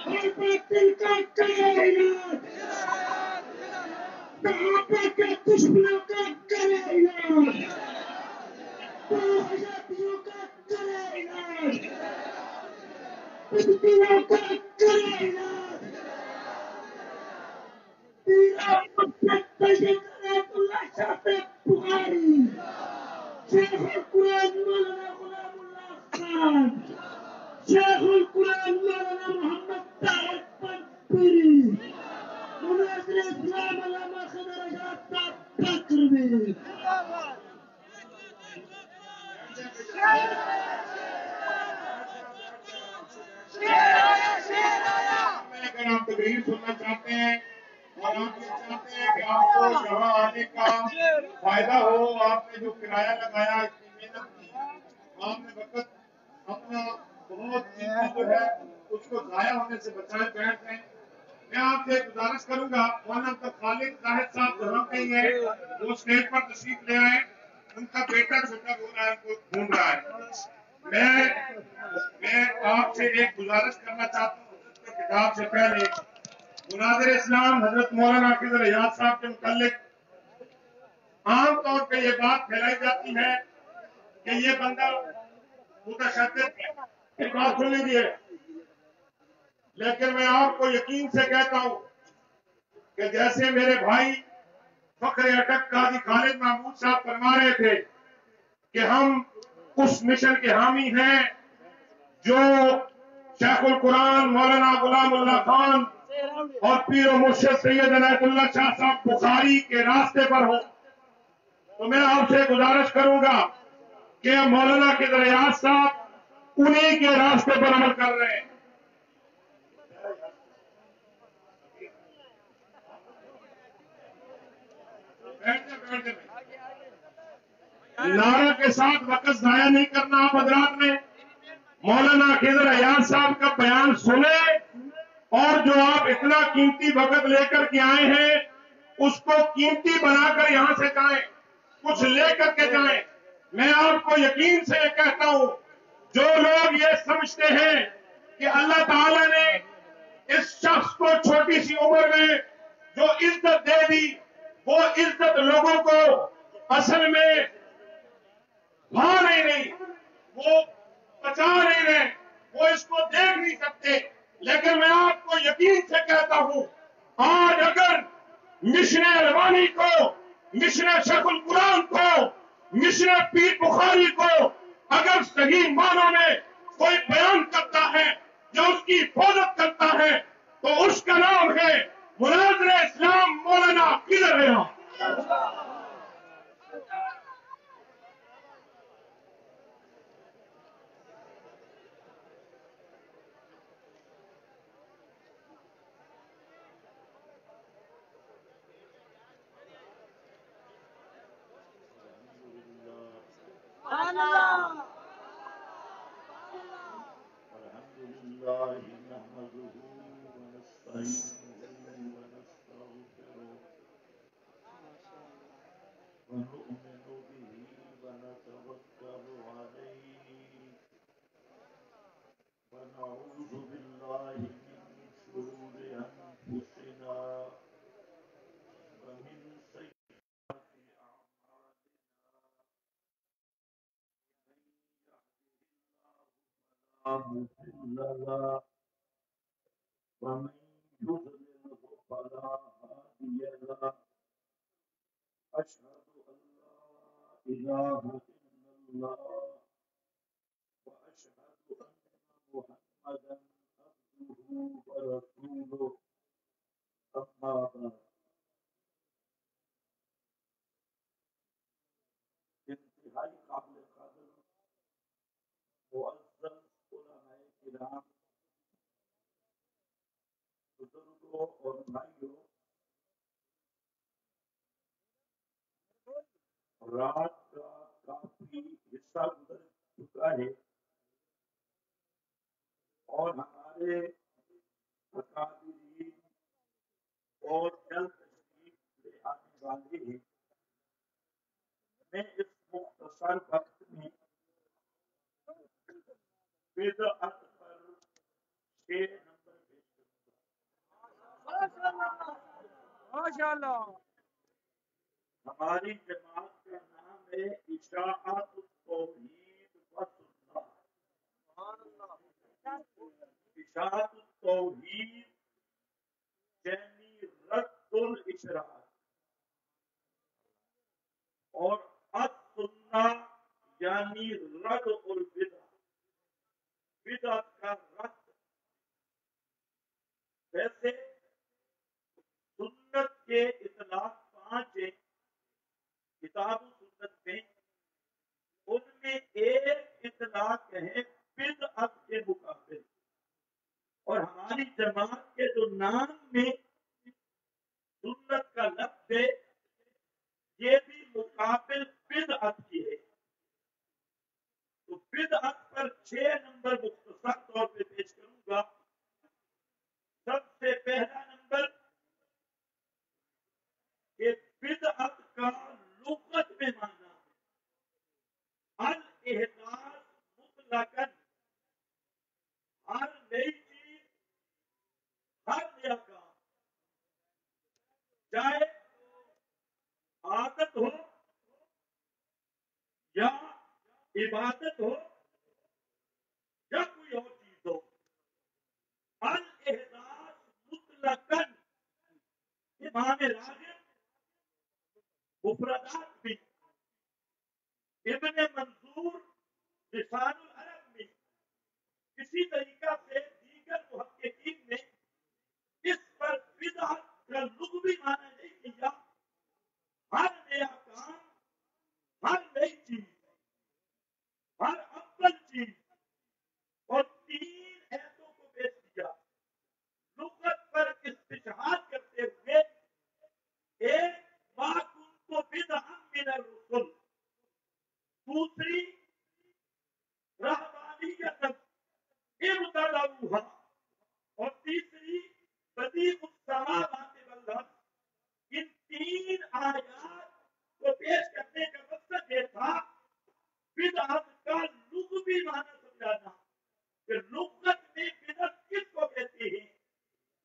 ہر باطل کا کرے علاج، صحابہ کے دشمنوں کا کرے علاج، حجابیوں کا کرے علاج، بدتیوں کا کرے علاج، پیر احمد سید عنایت اللہ شاہ صاحب بخاری، شیخ القرآن مولانا غلام اللہ خان، شیخ القرآن مولانا محمد طاہر پنپوری، مناظر اسلام علامہ خضر آزاد صاحب بکروی۔ اگر آپ تقریر سننا چاہتے ہیں اور آپ یہ چاہتے ہیں کہ آپ کو یہاں آنے کا فائدہ ہو، آپ نے جو کرایہ لگایا، اتنی محنت کی، آپ نے وقت اپنا بہت قیمتی جو ہے اس کو ضائع ہونے سے بچائے بیٹھ گئے۔ میں آپ سے گزارش کروں گا، مولانا خالد زاہد صاحب جہاں کہیں ہیں وہ اسٹیج پر تشریف لے آئے، ان کا بیٹا چھوٹا بول رہا ہے، ان کو ڈھونڈ رہا ہے۔ میں آپ سے ایک گزارش کرنا چاہتا ہوں، کتاب سے پہلے مناظر اسلام حضرت مولانا خضر ایاز صاحب کے متعلق عام طور پہ یہ بات پھیلائی جاتی ہے کہ یہ بندہ متشدد ہے، یہ بات سن لیجیے، لیکن میں آپ کو یقین سے کہتا ہوں کہ جیسے میرے بھائی فخر اٹک قاضی خالد محمود صاحب فرما رہے تھے کہ ہم اس مشن کے حامی ہیں جو شیخ القرآن مولانا غلام اللہ خان اور پیر و مرشد سید عنایت اللہ شاہ صاحب بخاری کے راستے پر ہو، تو میں آپ سے گزارش کروں گا کہ مولانا خضر ایاز صاحب انہی کے راستے پر عمل کر رہے ہیں۔ نعرہ کے ساتھ وقت ضائع نہیں کرنا آپ حضرات نے، مولانا خضر ایاز صاحب کا بیان سنیں اور جو آپ اتنا قیمتی وقت لے کر کے آئے ہیں اس کو قیمتی بنا کر یہاں سے جائیں، کچھ لے کر کے جائیں۔ میں آپ کو یقین سے یہ کہتا ہوں، جو لوگ یہ سمجھتے ہیں کہ اللہ تعالیٰ نے اس شخص کو چھوٹی سی عمر میں جو عزت دے دی، وہ عزت لوگوں کو اصل میں بھا نہیں رہی، وہ بچا نہیں رہے، وہ اس کو دیکھ نہیں سکتے۔ لیکن میں آپ کو یقین سے کہتا ہوں، آج اگر مشن الوانی کو، مشن شیخ القرآن کو، مشن پیر بخاری کو اگر صحیح معنوں میں کوئی بیان کرتا ہے جو اس کی حفاظت کرتا ہے تو اس کا نام ہے مناظر اسلام مولانا خضر ایاز۔ رات کا کافی حصہ گزر چکا ہے اور ہمارے اکابرین اور جلد تشریف لے آنے والے ہیں۔ میں اس مختصر وقت میں بدعت پر 6 نمبر پیش ماشاءاللہ. ہماری جماعت کا نام ہے اشاعت التوحید و سنت. اشاعت التوحید یعنی رد الاشراق اور السنت یعنی رد البدع، بدعت کا رد. ویسے سنت کے اطلاق 5 ہیں کتاب و سنت میں، ان میں ایک اطلاق ہے بدعت کے مقابل، اور ہماری جماعت کے جو نام میں سنت کا لفظ ہے یہ بھی مقابل بدعت کی ہے. تو بدعت پر 6 نمبر مختصر طور پہ پیش کروں گا. سب سے پہلا نمبر کہ بدعت کا لغت میں معنی الاحداث مطلقاً، ہر نئی چیز، ہر نیا کام، چاہے عادت ہو یا عبادت ہو یا کوئی اور چیز ہو. الاحداث مطلقاً امام راغب مفردات بھی، ابن منظور لسان العرب میں، اسی طریقہ سے دیگر محققین نے اس پر بدعت کا لغوی معنی نہیں کیا. ہر نیا کام، ہر نئی چیز، ہر افضل چیز، اور 3 ایتوں کو پیش کیا لغت پر استشہاد کرتے ہوئے. ایک ما کنت بدعا من الرسل، دوسری رہبانیت ابتدعوها، اور تیسری بدیع السماوات والارض. ان 3 آیات کو پیش کرنے کا مقصد یہ تھا بدعت کا لغوی معنی سمجھانا کہ لغت میں بدعت کس کو کہتے ہیں.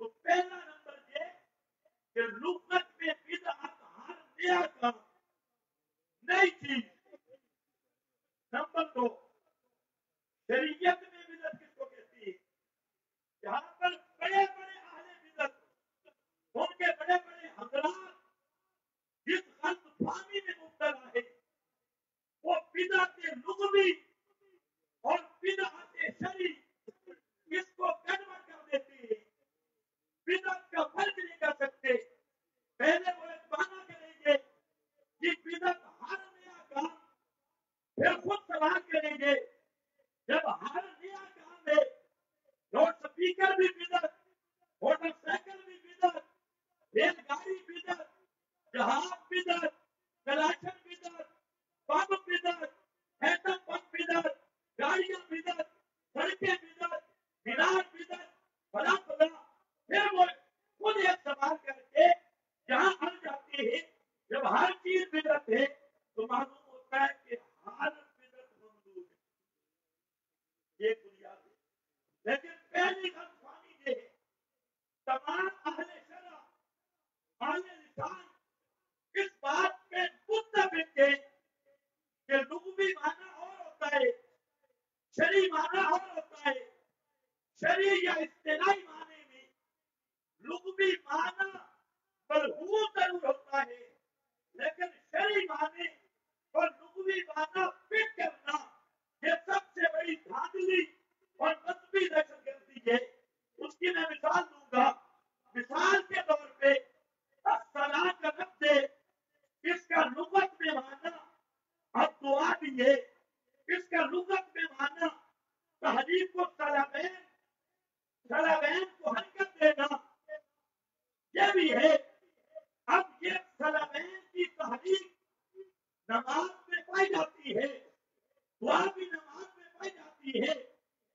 تو پہلا نمبر یہ کہ لغت میں بدعت ہر نیا کام، نئی چیز. نمبر 2 شریعت میں بدعت کس کو کہتی ہے. یہاں پر بڑے بڑے اہل بدعت، ان کے بڑے بڑے حضرات جس غلط فہمی میں مبتلا ہے وہ بدعت لغوی اور بدعت شرعی اس کو گڑبڑ کر دیتے ہیں. بدعت کا فرق نہیں کر سکتے. پہلے وہ ایک معنی کریں گے کہ بدعت ہر نیا کام، پھر خود سوال کریں گے جب ہر نیا کام ہے، لاؤڈ اسپیکر بھی بدعت، موٹر سائیکل بھی بدعت، ریل گاڑی بدعت، جہاز بدعت، کلاشن بدعت، پمپ بدعت، ایٹم پمپ بدعت، گاڑیاں بدعت، سڑکیں بدعت، مینار بدعت، فلاں فلاں. پھر وہ خود ایک سوال کر کے جہاں اڑ جاتے ہیں. جب ہر چیز بدعت ہے تو معلوم ہوتا ہے کہ ہر بدعت ممنوع ہے. یہ بنیاد ہے. لیکن پہلی غلط فہمی یہ ہے تمام اہل شرع، اہل لسان اس بات پہ متفق ہے کہ لغوی معنی اور ہوتا ہے، شرعی معنی اور ہوتا ہے. شرعی یا اصطلاحی معنی میں لغوی معنی ملحوظ ضرور ہوتا ہے، لیکن شرعی معنی اور لغوی معنی فٹ کرنا یہ سب سے بڑی دھاندلی اور مذہبی دہشت گردی ہے. اس کی میں مثال دوں گا. مثال کے طور پہ الصلاۃ کا لفظ ہے، اس کا لغت میں معنی اب دعا بھی ہے. اس کا لغت میں معنی تحریک و صلابین، صلابین کو حرکت دینا یہ بھی ہے. اب یہ صلابین کی تحریک نماز میں پائی جاتی ہے، دعا بھی نماز میں پائی جاتی ہے،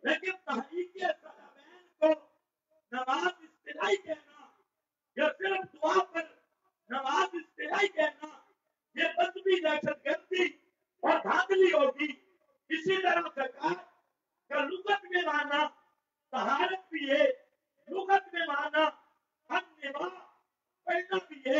لیکن تحریک صلابین کو نماز اصطلاحی کہنا یا صرف دعا پر نماز اصطلاحی کہنا یہ مذہبی دہشت گردی اور دھاندلی ہوگی. اسی طرح زکات کا لغت میں معنی طہارت بھی ہے، لغت میں معنی النواء پڑھنا بھی ہے،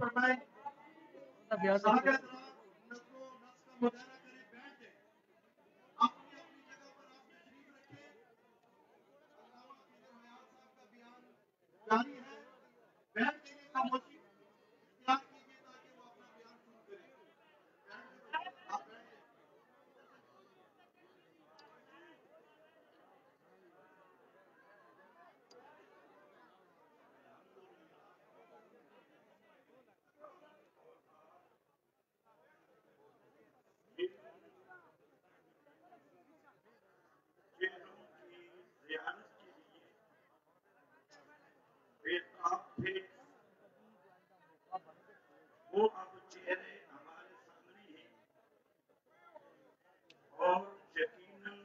فرمائیں سارے حضرات نظر و نفس کا مظاہرہ کریں بیٹھ جائیں اپنی اپنی جگہ پر آپ تشریف رکھیں علامہ حیدر حیات صاحب کا بیان جاری ہے بیٹھ کے یہ خاموشی اختیار کیجیے تاکہ وہ اپنا بیان شروع کریں آپ بیٹھ جائیں چہروں کی زیارت کے لیے بےتاب تھے وہ اب چہرے ہمارے سامنے ہیں اور یقیناً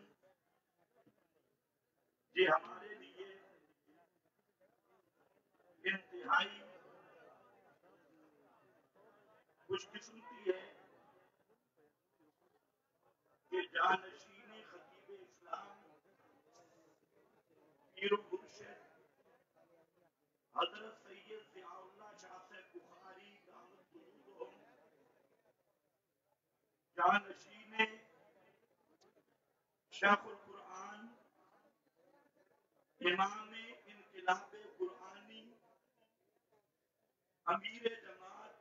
یہ ہمارے لیے انتہائی خوش قسمتی ہے کہ جانشین خطیب اسلام پیر و مرشد حضرت سید ضیاء اللہ شاہ صاحب بخاری دامت قلوبہم جانشین شیخ القرآن امام انقلاب قرآنی امیر جماعت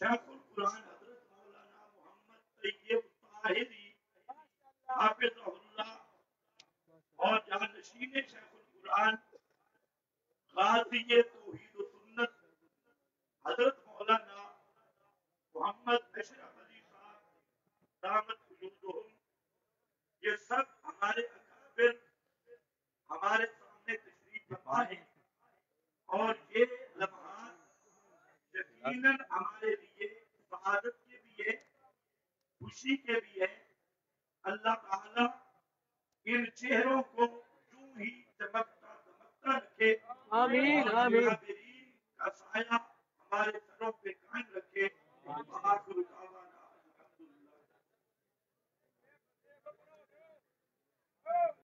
شیخ القرآن حضرت مولانا محمد طیب طاہری حافظ اللہ اور جانشین شیخ القرآن غازی توحید و سنت حضرت مولانا محمد اشرف علی صاحب دامت قلوبہم یہ سب ہمارے اکابر ہمارے سامنے تشریف فرما ہیں اور یہ لمحات یقیناً ہمارے لیے سعادت کے بھی ہے خوشی کے بھی ہے اللہ تعالی ان چہروں کو یوں ہی چمکتا دمکتا رکھے آمین اور آمین صابرین کا سایہ ہمارے